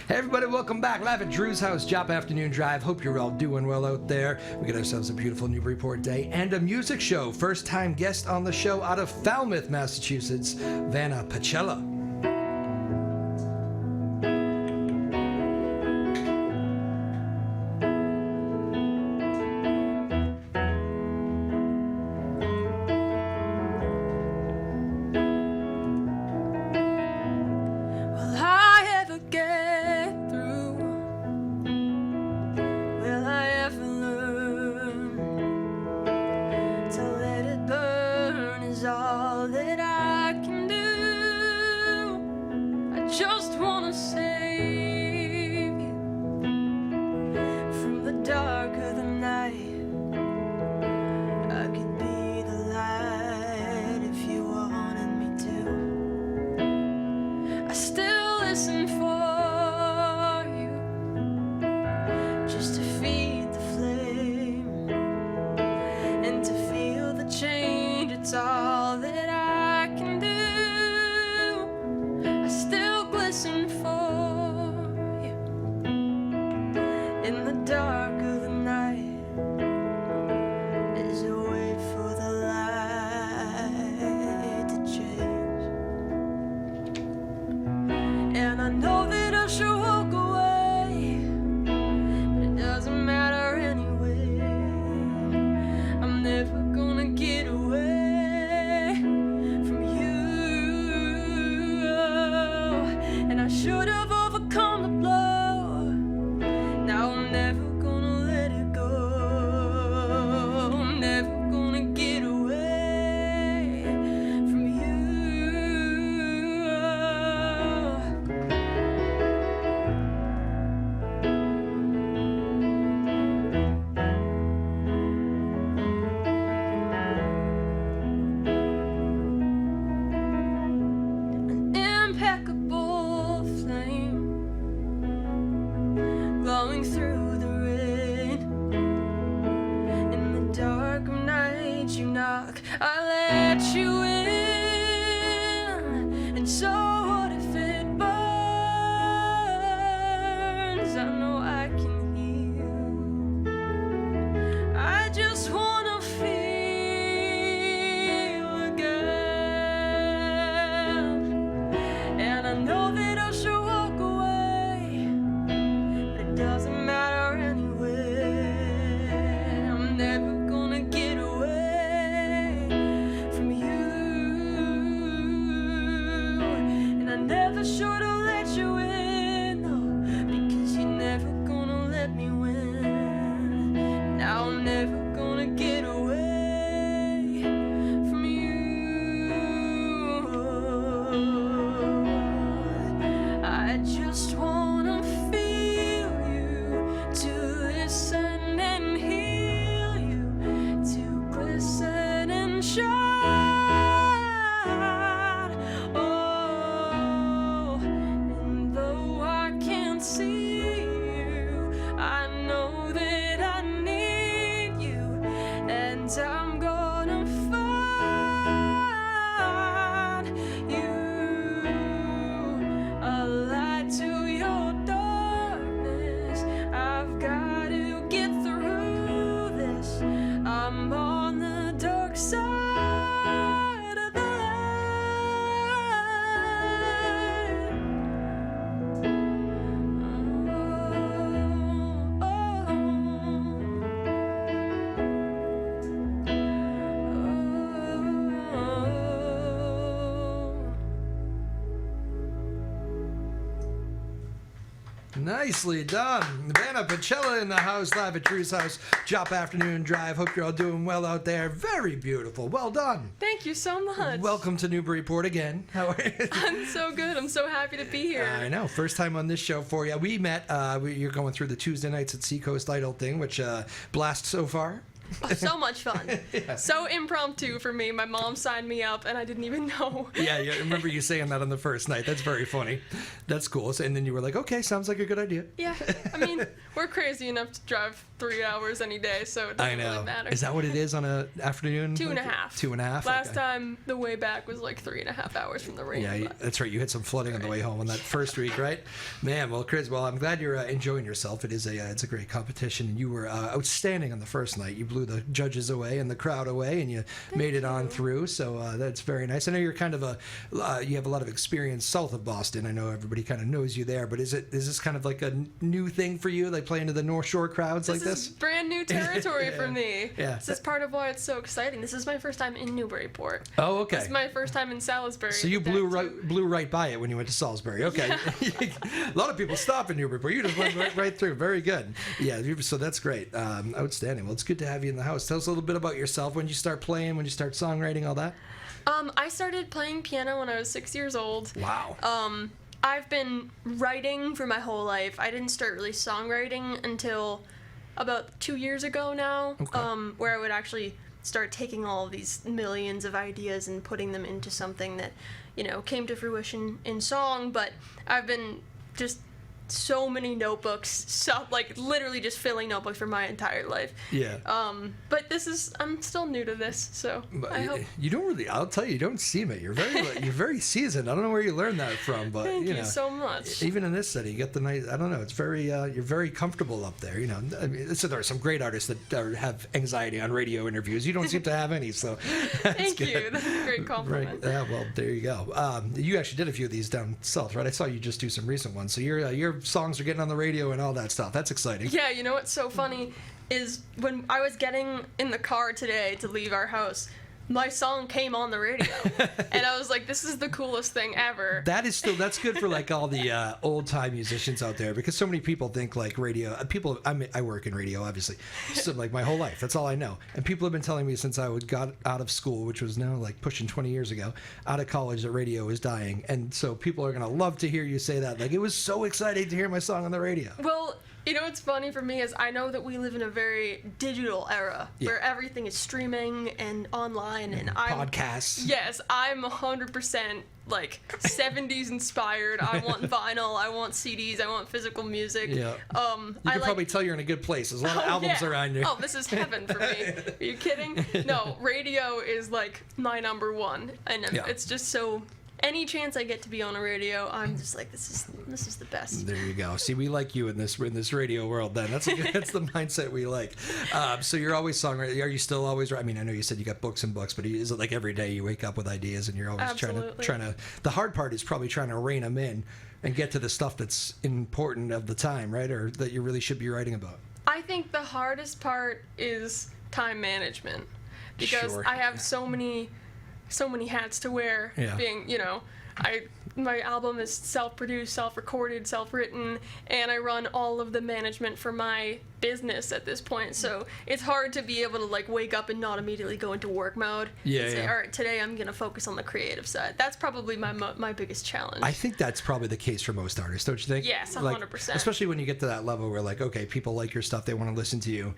Hey everybody, welcome back. Live at Drew's house, Joppa Afternoon Drive. Hope you're all doing well out there. We got ourselves a beautiful Newburyport day and a music show. First time guest on the show out of Falmouth, Massachusetts, Vanna Pacella. Nicely done. Vanna Pacella in the house, live at Drew's house, Joppa Afternoon Drive. Hope you're all doing well out there. Very beautiful. Well done. Thank you so much. Welcome to Newburyport again. How are you? I'm so good. I'm so happy to be here. I know. First time on this show for you. We met, you're going through the Tuesday nights at Seacoast Idol thing, which blast so far. Oh, so much fun. Yeah. So impromptu for me. My mom signed me up, and I didn't even know. Yeah, I remember you saying that on the first night. That's very funny. That's cool. So, and then you were like, okay, sounds like a good idea. Yeah, I mean, we're crazy enough to drive 3 hours any day, so it doesn't really matter. Is that what it is on an afternoon? 2.5. 2.5? Last time, the way back was like 3.5 hours from the rain. Yeah, that's right. You had some flooding on the way home on that first week, right? Man, well, Chris, I'm glad you're enjoying yourself. It's a great competition, and you were outstanding on the first night. You blew the judges away and the crowd away, and you made it on through. So that's very nice. I know you're kind of you have a lot of experience south of Boston. I know everybody kind of knows you there, but is this kind of like a new thing for you, like playing to the North Shore crowds like this? This is brand new territory for me. Yeah. This is part of why it's so exciting. This is my first time in Newburyport. Oh, okay. This is my first time in Salisbury. So you blew right by it when you went to Salisbury. Okay. Yeah. A lot of people stop in Newburyport. You just went right through. Very good. Yeah, so that's great. Outstanding. Well, it's good to have you in the house. Tell us a little bit about yourself. When did you start playing? When did you start songwriting? All that? I started playing piano when I was 6 years old. Wow. I've been writing for my whole life. I didn't start really songwriting until about 2 years ago now, Okay. where I would actually start taking all of these millions of ideas and putting them into something that, came to fruition in song. But I've been just so many notebooks, literally just filling notebooks for my entire life. Yeah. But I'm still new to this, so I hope. You don't really. I'll tell you, you don't seem it. You're very seasoned. I don't know where you learned that from, but Thank you so much. Even in this setting, you get the nice. I don't know. It's very. You're very comfortable up there. I mean, so there are some great artists that have anxiety on radio interviews. You don't seem to have any. So. Thank you. That's a great compliment. Right. Yeah. Well, there you go. You actually did a few of these down south, right? I saw you just do some recent ones. So your songs are getting on the radio and all that stuff. That's exciting. Yeah, you know what's so funny is when I was getting in the car today to leave our house, my song came on the radio. And I was like, this is the coolest thing ever. That's good for like all the old time musicians out there, because so many people think like radio, I work in radio, obviously, so like my whole life, that's all I know. And people have been telling me since I got out of school, which was now like pushing 20 years ago, out of college, that radio is dying. And so people are going to love to hear you say that. Like, it was so exciting to hear my song on the radio. Well, what's funny for me is I know that we live in a very digital era where everything is streaming and online, and podcasts. Yes, I'm 100% like 70s inspired. I want vinyl, I want CDs, I want physical music. Yeah. You can probably tell you're in a good place. There's a lot of albums around you. Oh, this is heaven for me. Are you kidding? No, radio is like my number one, and it's just so. Any chance I get to be on a radio, I'm just like, this is the best. There you go. See, we like you in this radio world. Then that's the mindset we like. So you're always songwriting. Are you still always? I mean, I know you said you got books and books, but is it like every day you wake up with ideas and you're always trying to? The hard part is probably trying to rein them in and get to the stuff that's important of the time, right? Or that you really should be writing about. I think the hardest part is time management, because I have so many hats to wear. Being, my album is self-produced, self-recorded, self-written, and I run all of the management for my business at this point. So it's hard to be able to like wake up and not immediately go into work mode. And say, all right, today I'm gonna focus on the creative side. That's probably my biggest challenge. I think that's probably the case for most artists, don't you think? Yes, 100%. Especially when you get to that level where like, okay, people like your stuff, they want to listen to you.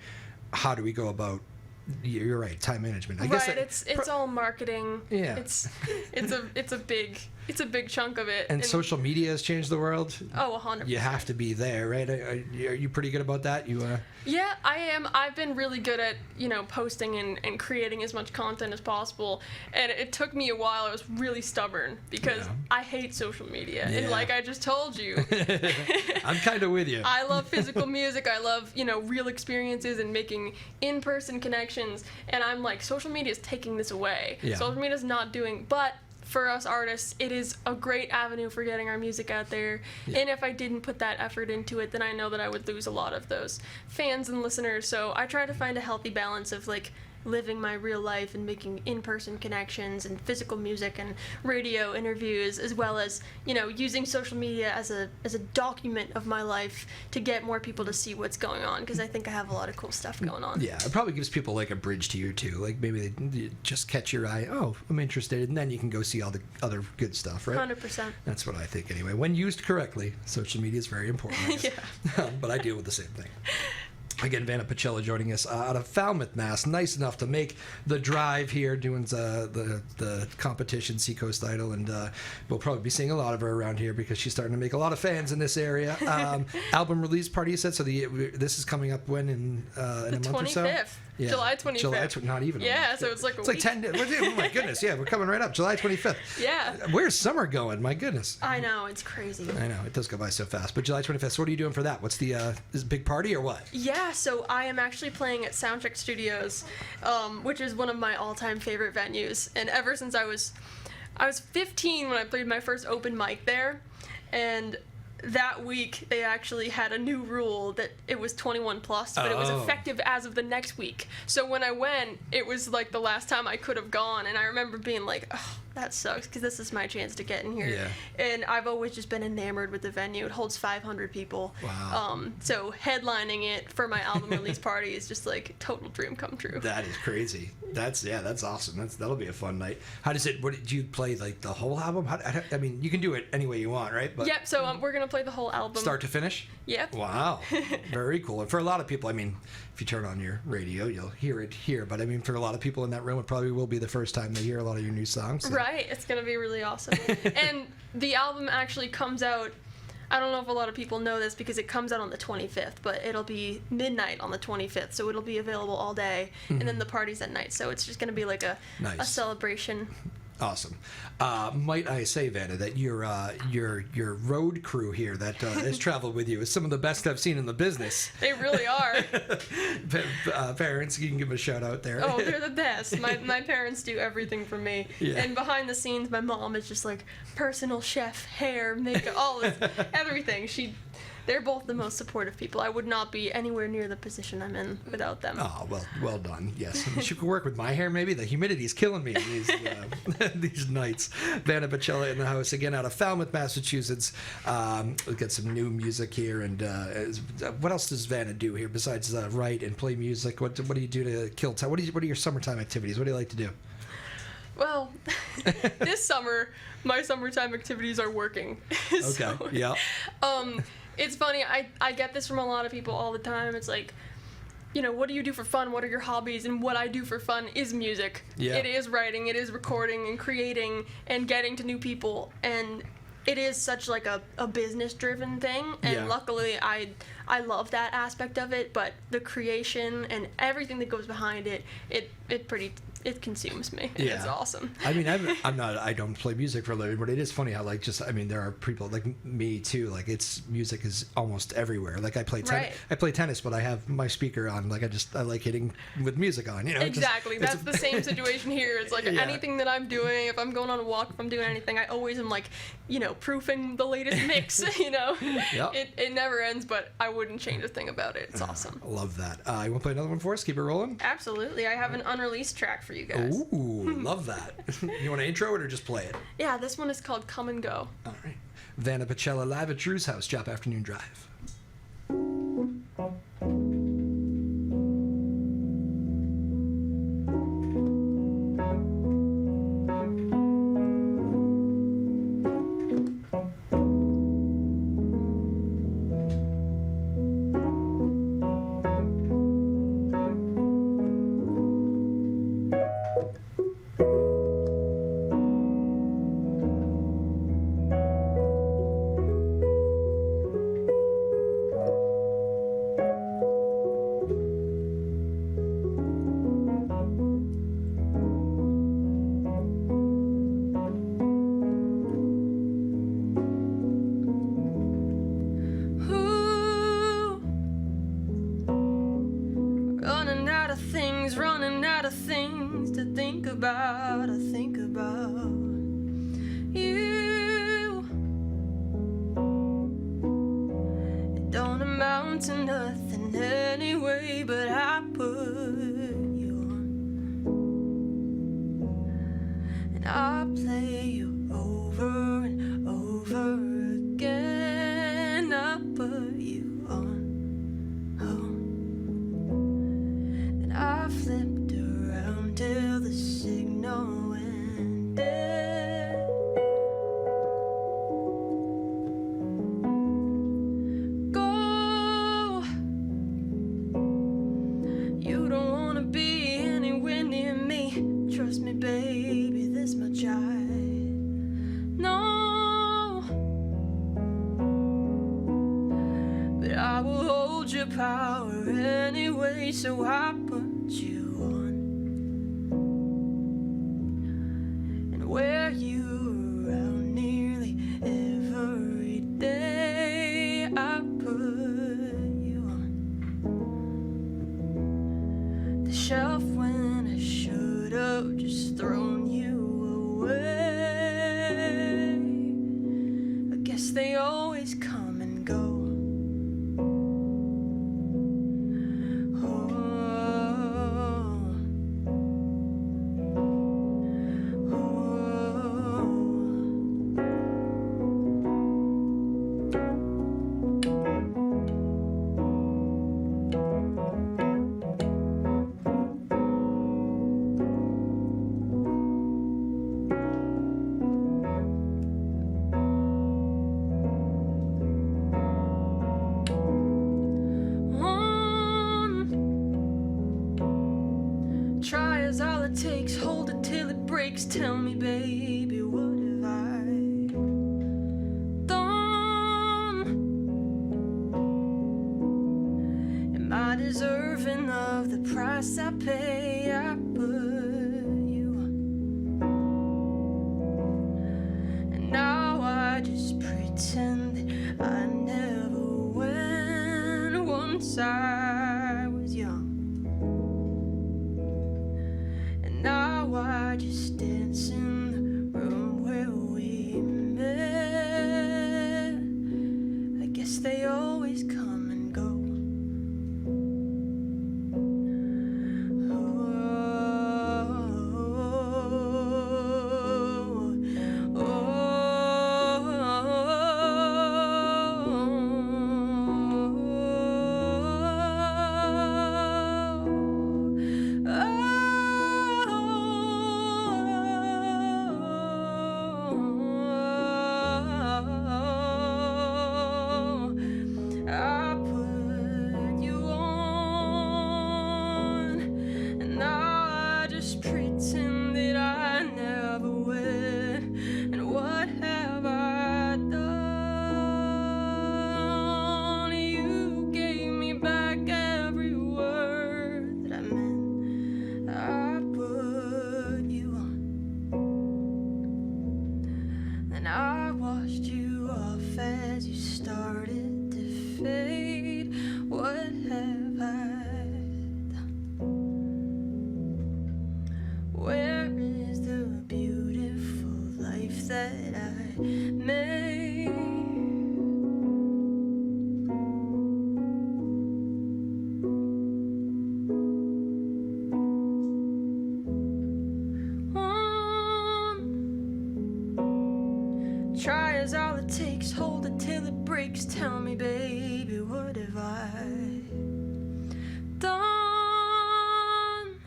How do we go about? You're right. Time management. I guess it's all marketing. Yeah. It's a big chunk of it. And social media has changed the world. Oh, 100%. You have to be there, right? Are you pretty good about that? Yeah, I am. I've been really good at posting and creating as much content as possible. And it took me a while. I was really stubborn because I hate social media. Yeah. And like I just told you, I'm kind of with you. I love physical music. I love real experiences and making in-person connections. And I'm like, social media is taking this away. Yeah. Social media is not doing, but for us artists, it is a great avenue for getting our music out there. Yeah. And if I didn't put that effort into it, then I know that I would lose a lot of those fans and listeners. So I try to find a healthy balance of like living my real life and making in-person connections and physical music and radio interviews, as well as using social media as a document of my life to get more people to see what's going on, because I think I have a lot of cool stuff going on. Yeah, it probably gives people like a bridge to you too, like maybe they just catch your eye, oh, I'm interested, and then you can go see all the other good stuff, right? 100%. That's what I think anyway. When used correctly, social media is very important. Yeah. But I deal with the same thing. Again, Vanna Pacella joining us out of Falmouth, Mass. Nice enough to make the drive here, doing the competition, Seacoast Idol, and we'll probably be seeing a lot of her around here because she's starting to make a lot of fans in this area. Album release party, you said. So this is coming up when in a month or so. 25th. Yeah. July 25th. Not even. Yeah, so it's like a it's week. Like 10 days. Oh my goodness, yeah, we're coming right up. July 25th. Yeah. Where's summer going? My goodness. I know, it's crazy. I know, it does go by so fast. But July 25th, so what are you doing for that? What's the, is it a big party or what? Yeah, so I am actually playing at Soundcheck Studios, which is one of my all-time favorite venues. And ever since I was 15 when I played my first open mic there, and that week they actually had a new rule that it was 21 plus, but it was effective as of the next week. So when I went, it was like the last time I could have gone, and I remember being like, oh, that sucks because this is my chance to get in here. Yeah. And I've always just been enamored with the venue. It holds 500 people. Wow. So headlining it for my album release party is just like total dream come true. That is crazy. That's awesome. That'll be a fun night. How does it? What do you play, like the whole album? I mean, you can do it any way you want, right? But yep. So we're gonna play the whole album, start to finish. Yep. Wow. Very cool. And for a lot of people, I mean, if you turn on your radio, you'll hear it here. But I mean, for a lot of people in that room, it probably will be the first time they hear a lot of your new songs. So. Right. It's gonna be really awesome. And the album actually comes out. I don't know if a lot of people know this because it comes out on the 25th, but it'll be midnight on the 25th, so it'll be available all day, and then the party's at night. So it's just gonna be like a celebration. Awesome. Might I say, Vanna, that your road crew here that has traveled with you is some of the best I've seen in the business. They really are. Parents, you can give them a shout out there. Oh, they're the best. My parents do everything for me. Yeah. And behind the scenes, my mom is just like personal chef, hair, makeup, all this, everything. They're both the most supportive people. I would not be anywhere near the position I'm in without them. Oh, well done. Yes. You could work with my hair, maybe. The humidity is killing me these nights. Vanna Pacella in the house, again, out of Falmouth, Massachusetts. We've got some new music here. And what else does Vanna do here besides write and play music? What do you do to kill time? What are your summertime activities? What do you like to do? Well, this summer, my summertime activities are working. Okay, yeah. It's funny, I get this from a lot of people all the time. It's like, you know, what do you do for fun? What are your hobbies? And what I do for fun is music. Yeah. It is writing, it is recording and creating and getting to new people. And it is such like a business-driven thing. And luckily, I love that aspect of it. But the creation and everything that goes behind it, it consumes me. Yeah. It's awesome. I mean, I don't play music for a living, but it is funny how there are people like me too, like music is almost everywhere. Like I play tennis, but I have my speaker on, like I like hitting with music on, you know. Exactly. That's the same situation here. It's like anything that I'm doing, if I'm going on a walk, if I'm doing anything, I always am like, you know, proofing the latest mix, you know. Yep. It never ends, but I wouldn't change a thing about it. It's awesome. I love that. You want to play another one for us? Keep it rolling? Absolutely. I have an unreleased track for you guys. Ooh, love that. You want to intro it or just play it? Yeah, this one is called Come and Go. All right. Vanna Pacella live at Drew's house, Joppa Afternoon Drive. To nothing anyway, but I put you on, and I play you over and over again. I put you on, and I flipped around till the signal went dead. baby, this much I know. But I will hold your power anyway, so I put you on. And wear you around nearly every day. I put you on the shelf when I should have just thrown you away. I guess they always come and go. Try is all it takes, hold it till it breaks. Tell me, baby, what have I done? Am I deserving of the price I pay? I put you on, and now I just pretend that I never went once I was young. Now I just dance in the room where we met. I guess they always come and go. Try is all it takes, hold it till it breaks. Tell me, baby, what have I done?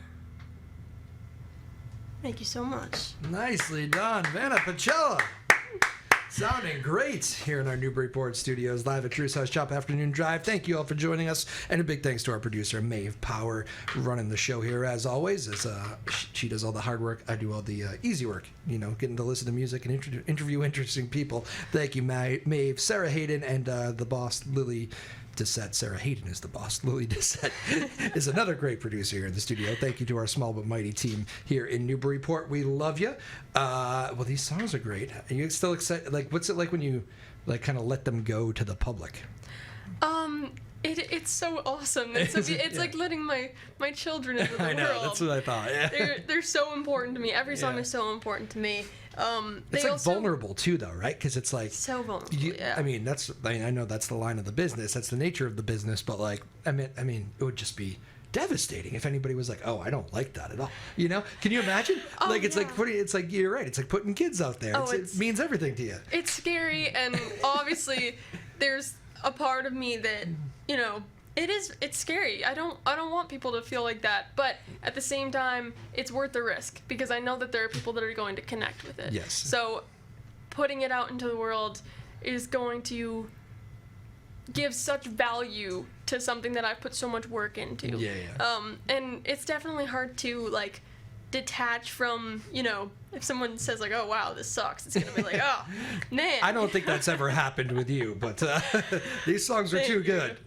Thank you so much. Nicely done, Vanna Pacella. Sounding great here in our Newburyport studios, live at Drew's House Joppa Afternoon Drive. Thank you all for joining us, and a big thanks to our producer, Maeve Power, running the show here as always. As she does all the hard work, I do all the easy work, you know, getting to listen to music and interview interesting people. Thank you, Maeve, Sarah Hayden, and the boss, Lily Dissette. Sarah Hayden is the boss. Lily Dissette is another great producer here in the studio. Thank you to our small but mighty team here in Newburyport. We love you. Well, these songs are great. Are you still excited? Like, what's it like when you like kind of let them go to the public? It's so awesome. It's like letting my children into the world. I know, that's what I thought. Yeah. They're so important to me. Every song is so important to me. It's like vulnerable too, though, right? Because it's like so vulnerable. I mean, I know that's the line of the business. That's the nature of the business. But like, I mean, it would just be devastating if anybody was like, "Oh, I don't like that at all." You know? Can you imagine? It's like it's like you're right. It's like putting kids out there. It means everything to you. It's scary, and obviously, there's a part of me that, you know, it's scary. I don't want people to feel like that, but at the same time, it's worth the risk because I know that there are people that are going to connect with it. Yes. So putting it out into the world is going to give such value to something that I've put so much work into. Yeah. And it's definitely hard to like detach from, if someone says like, oh wow, this sucks, it's gonna be like, oh man. I don't think that's ever happened with you, but these songs are too good.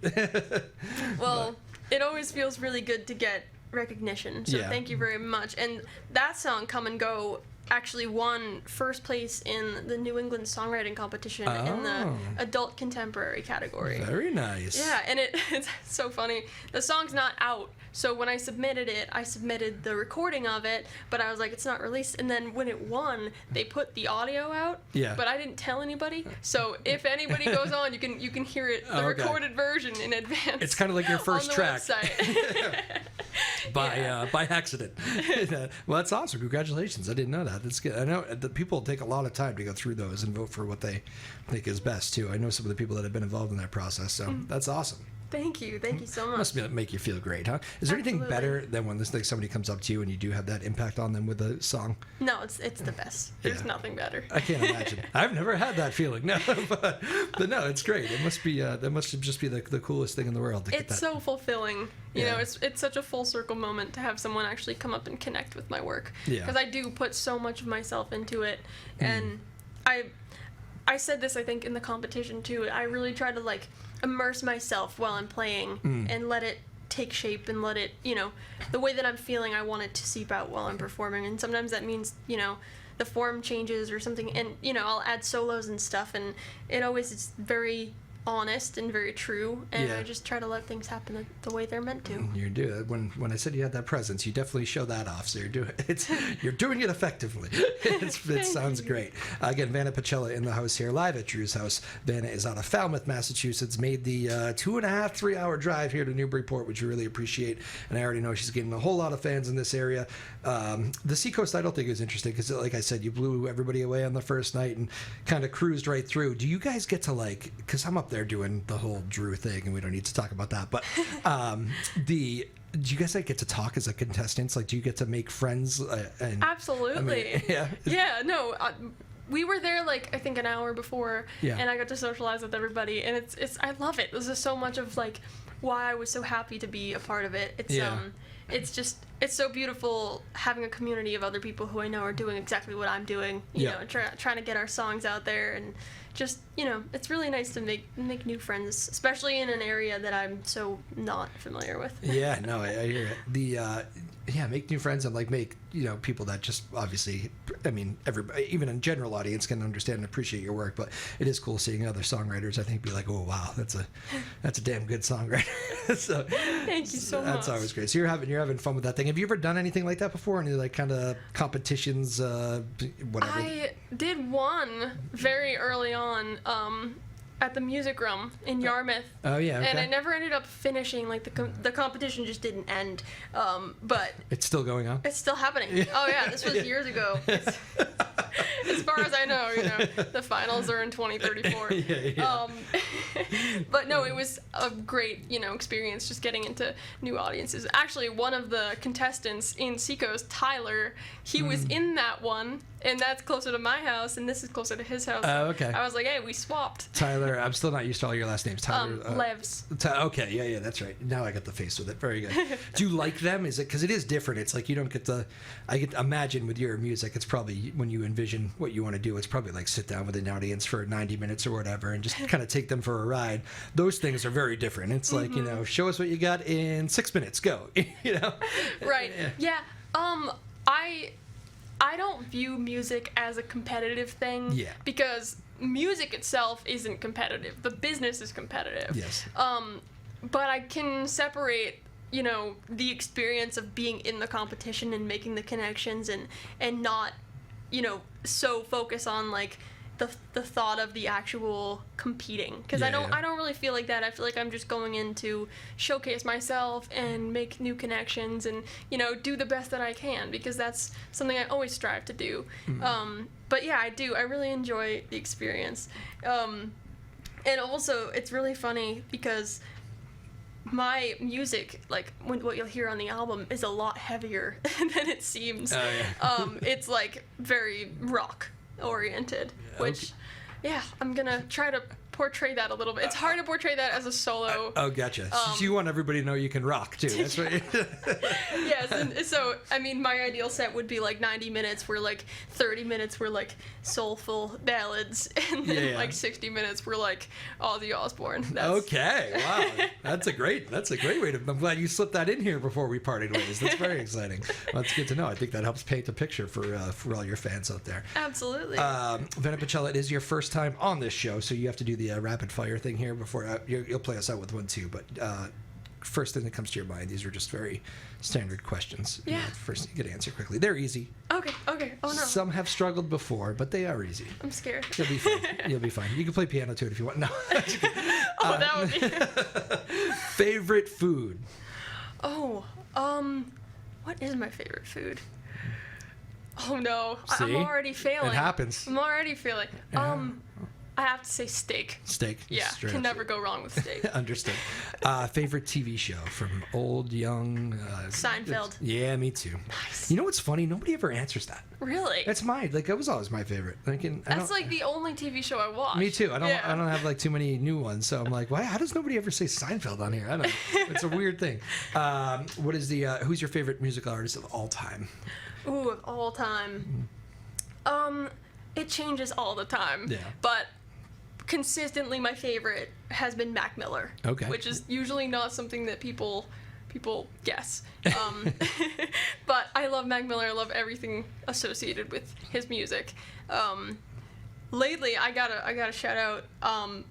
Well, it always feels really good to get recognition, so thank you very much. And that song, Come and Go, actually won first place in the New England Songwriting Competition in the adult contemporary category. Very nice. Yeah, and it's so funny. The song's not out, so when I submitted it, I submitted the recording of it, but I was like, it's not released. And then when it won, they put the audio out, but I didn't tell anybody. So if anybody goes on, you can hear it, the recorded version in advance. It's kind of like your first track. Website. by accident. Well, that's awesome. Congratulations. I didn't know that. That's good. I know the people take a lot of time to go through those and vote for what they think is best too. I know some of the people that have been involved in that process, so that's awesome. Thank you so much. Must make you feel great, huh? Is there anything better than when somebody comes up to you and you do have that impact on them with a song? No, it's the best. There's nothing better. I can't imagine. I've never had that feeling. No, but no, it's great. It must be that must just be the coolest thing in the world. It's so fulfilling. You know, it's such a full circle moment to have someone actually come up and connect with my work. Because I do put so much of myself into it, and I said this, I think, in the competition too. I really try to immerse myself while I'm playing and let it take shape and let it, the way that I'm feeling, I want it to seep out while I'm performing. And sometimes that means, the form changes or something, and, I'll add solos and stuff, and it always is very honest and very true, and I just try to let things happen the way they're meant to. You do it. When I said you had that presence, you definitely show that off. So you're doing it effectively. It sounds great. Again, Vanna Pacella in the house here, live at Drew's house. Vanna is out of Falmouth, Massachusetts. Made the 2.5-3 hour drive here to Newburyport, which we really appreciate. And I already know she's getting a whole lot of fans in this area. The Seacoast I don't think is interesting because, like I said, you blew everybody away on the first night and kind of cruised right through. Do you guys get to because I'm up there doing the whole Drew thing, and we don't need to talk about that. But do you guys get to talk as a contestants? Do you get to make friends? Absolutely. No. We were there I think an hour before, and I got to socialize with everybody, and it's I love it. This is so much of why I was so happy to be a part of it. It's so beautiful having a community of other people who I know are doing exactly what I'm doing. You know, trying to get our songs out there, and just it's really nice to make new friends, especially in an area that I'm so not familiar with. Yeah, no, I hear it. Make new friends and make people that just obviously, everybody, even a general audience, can understand and appreciate your work. But it is cool seeing other songwriters. I think be oh wow, that's a damn good songwriter. So thank you so much. That's always great. So you're having fun with that thing. Have you ever done anything like that before? Any kind of competitions, whatever? I did one very early on. At the Music Room in Yarmouth. Oh yeah, okay. And I never ended up finishing. The competition just didn't end. But it's still going on. It's still happening. Yeah. Oh yeah, this was years ago. As far as I know, the finals are in 2034. But no, it was a great experience just getting into new audiences. Actually, one of the contestants in Seacoast, Tyler, he was in that one. And that's closer to my house, and this is closer to his house. Oh, okay. I was like, hey, we swapped. Tyler, I'm still not used to all your last names. Tyler. Levs. Okay, yeah, that's right. Now I got the face with it. Very good. Do you like them? Is it because it is different? It's you don't get the. I get imagine with your music, it's probably when you envision what you want to do, it's probably sit down with an audience for 90 minutes or whatever, and just kind of take them for a ride. Those things are very different. It's show us what you got in 6 minutes. Go. Right. Yeah. I don't view music as a competitive thing. Yeah. Because music itself isn't competitive. The business is competitive. Yes. But I can separate, the experience of being in the competition and making the connections and not, so focus on the thought of the actual competing, because I don't really feel like that. I feel like I'm just going in to showcase myself and make new connections and do the best that I can, because that's something I always strive to do. But yeah, I really enjoy the experience, and also it's really funny because my music, what you'll hear on the album, is a lot heavier than it seems. It's very rock oriented, which I'm gonna try to portray that a little bit. It's hard to portray that as a solo. Oh, gotcha. So you want everybody to know you can rock too. That's right. Yes, and so I mean, my ideal set would be like 90 minutes, where like 30 minutes were like soulful ballads, and then like 60 minutes were like Ozzy Osbourne. Okay, wow, that's a great way to. I'm glad you slipped that in here before we parted ways. That's very exciting. Well, that's good to know. I think that helps paint a picture for all your fans out there. Absolutely. Vanna Pacella, it is your first time on this show, so you have to do the rapid fire thing here before you'll play us out with one too. But first thing that comes to your mind, these are just very standard questions. Yeah. First, you get to answer quickly. They're easy. Okay. Oh no. Some have struggled before, but they are easy. I'm scared. You'll be fine. You'll be fine. You can play piano too if you want. No. That would be. Favorite food? Oh, what is my favorite food? Oh no, See? I'm already failing. It happens. I'm already failing. I have to say steak. Steak. Yeah, can never go wrong with steak. Understood. Favorite TV show from old, young? Seinfeld. Yeah, me too. Nice. You know what's funny? Nobody ever answers that. Really? That's mine. Like, that was always my favorite. That's like the only TV show I watch. Me too. I don't have like too many new ones, so I'm like, why? How does nobody ever say Seinfeld on here? I don't know. It's a weird thing. What is the? Who's your favorite musical artist of all time? Ooh, of all time. It changes all the time. Yeah. But consistently, my favorite has been Mac Miller. Okay. Which is usually not something that people guess. But I love Mac Miller. I love everything associated with his music. Lately, I gotta shout out.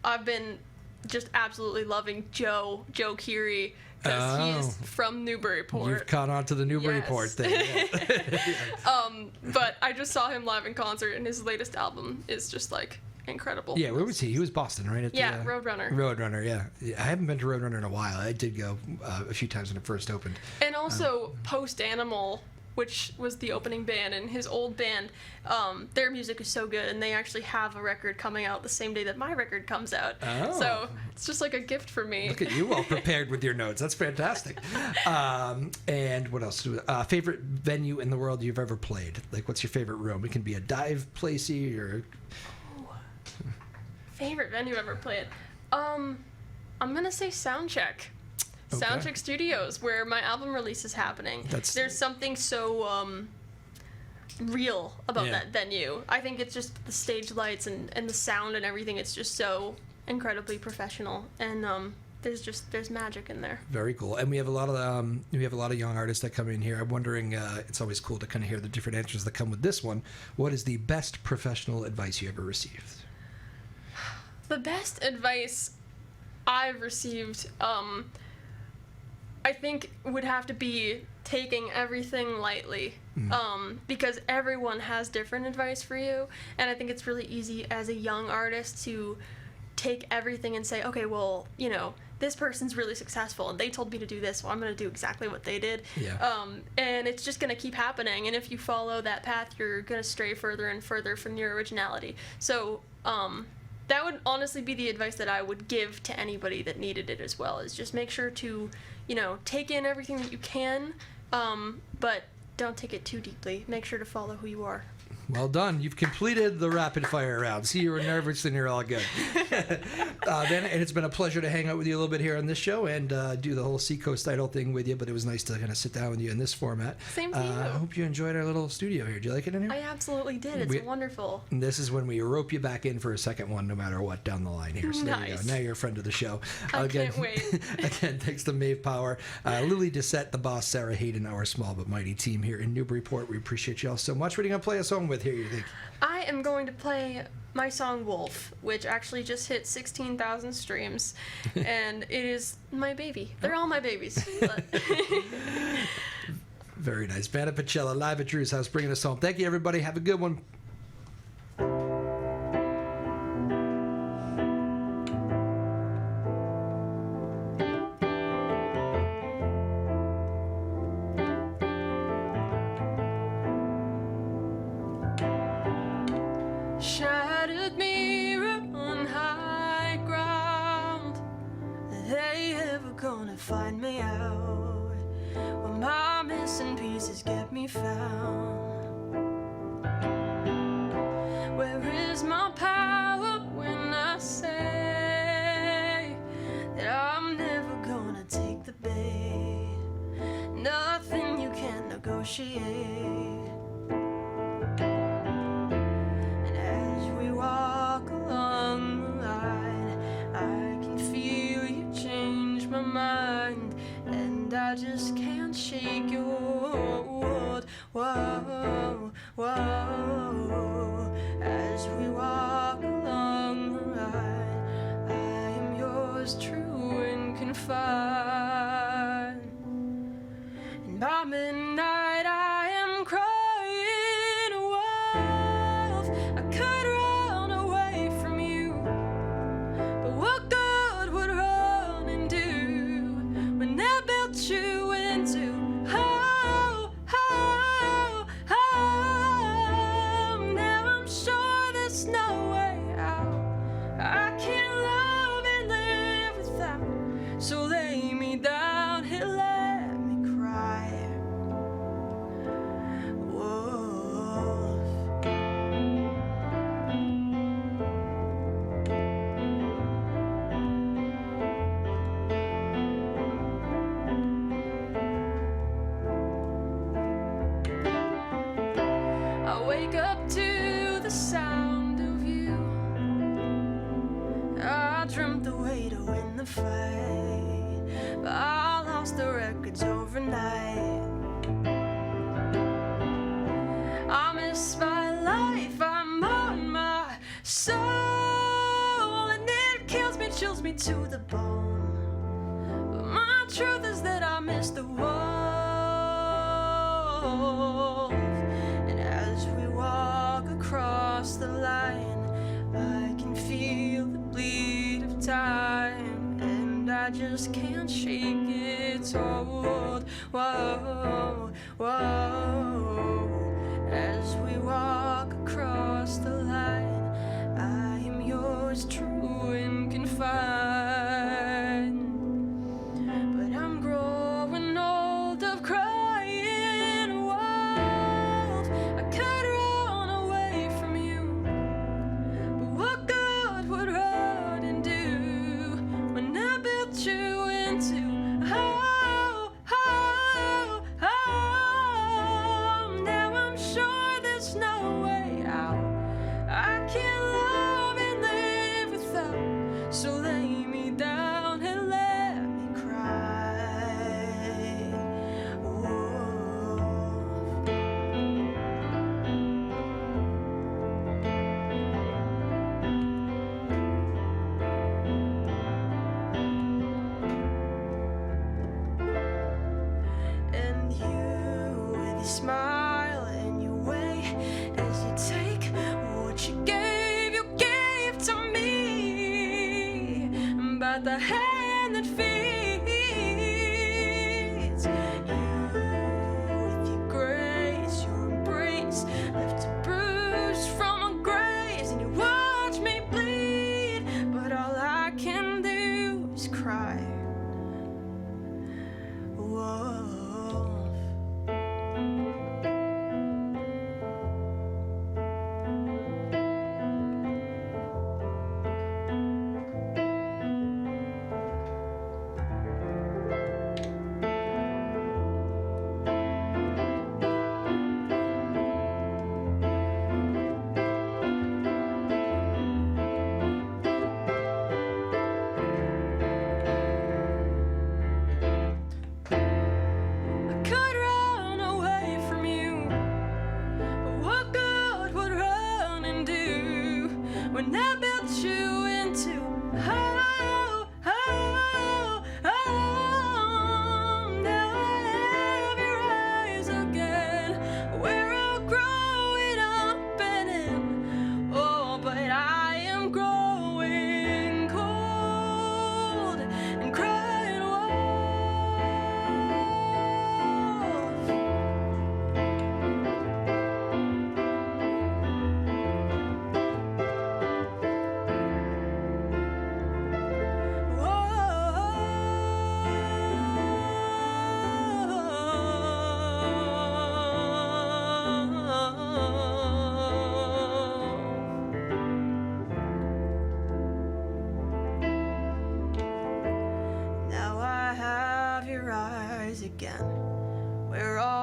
I've been just absolutely loving Joe Keery, because he is from Newburyport. You've caught on to the Newburyport thing. Yeah. But I just saw him live in concert, and his latest album is just like incredible. Yeah, where was he? He was Boston, right? Roadrunner. Roadrunner, yeah. I haven't been to Roadrunner in a while. I did go a few times when it first opened. And also Post Animal, which was the opening band, and his old band, their music is so good, and they actually have a record coming out the same day that my record comes out. Oh. So it's just like a gift for me. Look at you, all prepared with your notes. That's fantastic. And what else? Favorite venue in the world you've ever played? Like, what's your favorite room? It can be a dive placey or... Favorite venue ever played? I'm gonna say Soundcheck. Okay. Soundcheck Studios, where my album release is happening. There's something so real about that venue. I think it's just the stage lights and the sound and everything. It's just so incredibly professional, and there's magic in there. Very cool. And we have a lot of young artists that come in here. I'm wondering, it's always cool to kind of hear the different answers that come with this one. What is the best professional advice you ever received? The best advice I've received, I think, would have to be taking everything lightly, because everyone has different advice for you, and I think it's really easy as a young artist to take everything and say, okay, well, this person's really successful, and they told me to do this, so I'm going to do exactly what they did. Yeah. And it's just going to keep happening, and if you follow that path, you're going to stray further and further from your originality. So, that would honestly be the advice that I would give to anybody that needed it as well, is just make sure to, take in everything that you can, but don't take it too deeply. Make sure to follow who you are. Well done. You've completed the rapid fire round. See, you were nervous and you're all good. Vanna, and it's been a pleasure to hang out with you a little bit here on this show and do the whole Seacoast Idol thing with you, but it was nice to kind of sit down with you in this format. Same to you. I hope you enjoyed our little studio here. Do you like it in here? I absolutely did. It's wonderful. And this is when we rope you back in for a second one, no matter what, down the line here. So nice. There you go. Now you're a friend of the show. I can't wait. Again, thanks to Maeve Power, Lily Doucette, the boss, Sarah Hayden, our small but mighty team here in Newburyport. We appreciate you all so much. What are you going to play us home with here, you think? I am going to play my song Wolf, which actually just hit 16,000 streams, and it is my baby. They're all my babies. But Very nice. Vanna Pacella live at Drew's house, bringing us home. Thank you, everybody. Have a good one. shattered mirror on high ground. Are they ever gonna find me out? Will my missing pieces get me found? Where is my power when I say negotiate. And as we walk along the line, I can feel you change my mind, and I just can't shake your hold. Whoa, whoa. As we walk along the line, I am yours, true and confined. And by midnight I am crying wolf. I could run away from you, but what good would running do when I built you into home? Now I'm sure there's no way out. I can't love and live without, so lay me down and let me cry. Wolf. I wake up to the sound of you. I dreamt the way to win the fight, but I lost the records overnight. I miss my life, I'm on my soul, and it kills me, chills me to the bone. But my truth is that I miss the wolf. And as we walk across the line, I can feel the bleed of time, and I just can't shake its hold. Whoa, whoa. As we walk across the line, I am yours, true and confined. But I'm growing old of crying wolf. I could run away from you, but what good would running do when I built you into home? Now I'm sure there's no way out. I can't love and live without, so lay me down and let me cry. Wolf. And you, with your smile and your way, as you take what you gave to me, but the hand that feeds you, with your grace, your embrace, left a bruise from a grace, and you watch me bleed, but all I can do is cry. Wolf.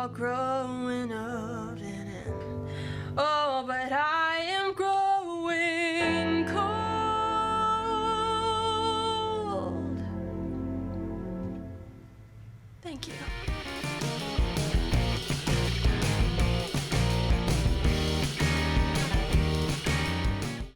all growing up.